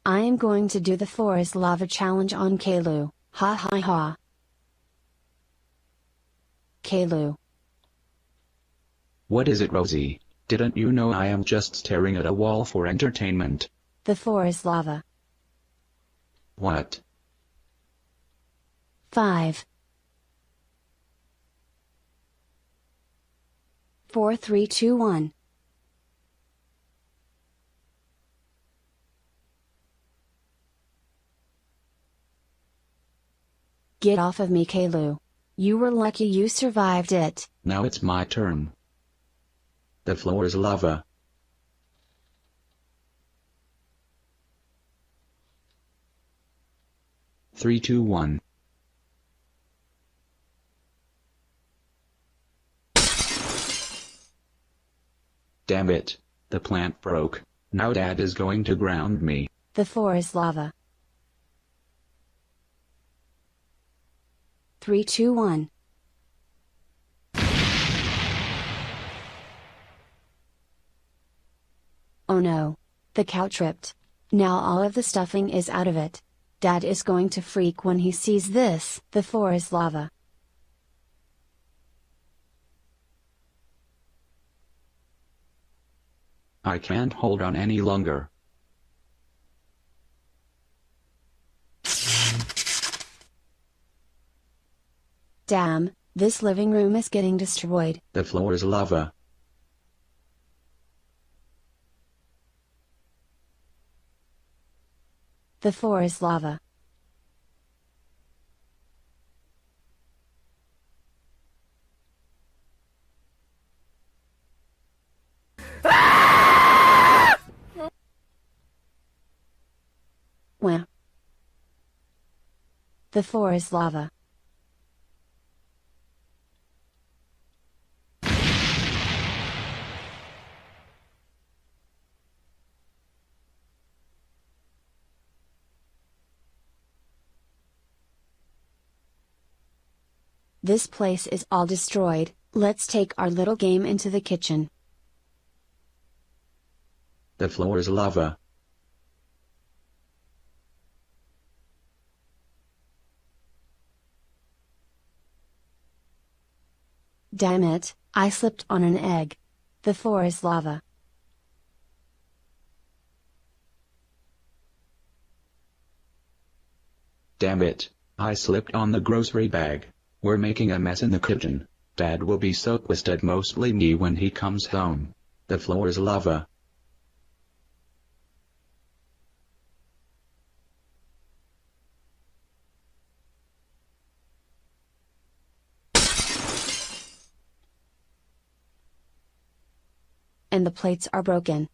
I am going to do the floor is lava challenge on Caillou, ha ha ha. Caillou. What is it, Rosie? Didn't you know I am just staring at a wall for entertainment? The floor is lava. What? 5, 4, 3, 2, 1. Get off of me, Caillou. You were lucky you survived it. Now it's my turn. The floor is lava. Three, two, one. Damn it, the plant broke. Now Dad is going to ground me. The floor is lava. 3, 2, 1. Oh no. The cow tripped. Now all of the stuffing is out of it. Dad is going to freak when he sees this. The floor is lava. I can't hold on any longer. Damn, this living room is getting destroyed. The floor is lava. The floor is lava. Wah. The floor is lava. This place is all destroyed. Let's take our little game into the kitchen. The floor is lava. Damn it, I slipped on an egg. The floor is lava. Damn it, I slipped on the grocery bag. We're making a mess in the kitchen. Dad will be so pissed at mostly me when he comes home. The floor is lava. And the plates are broken.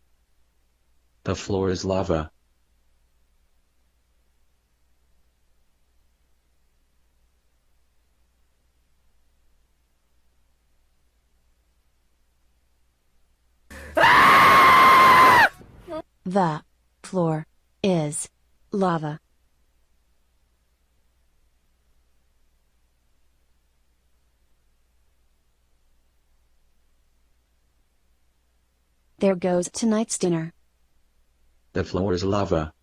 The floor is lava. The floor is lava. There goes tonight's dinner. The floor is lava.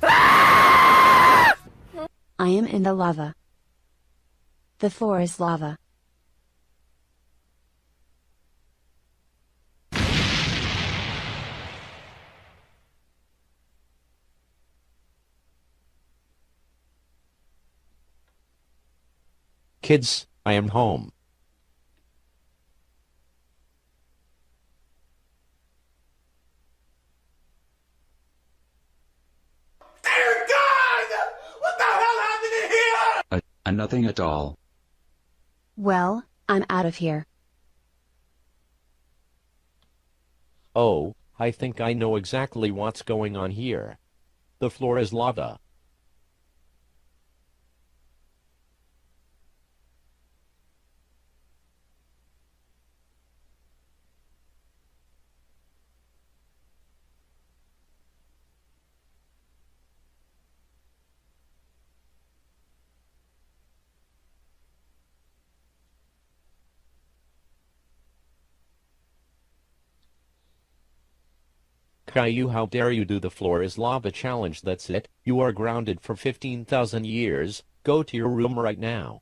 I am in the lava. The floor is lava. Kids, I am home. Dear God! What the hell happened in here? Nothing at all. Well, I'm out of here. Oh, I think I know exactly what's going on here. The floor is lava. Caillou, how dare you do the floor is lava challenge? That's it. You are grounded for 15,000 years. Go to your room right now.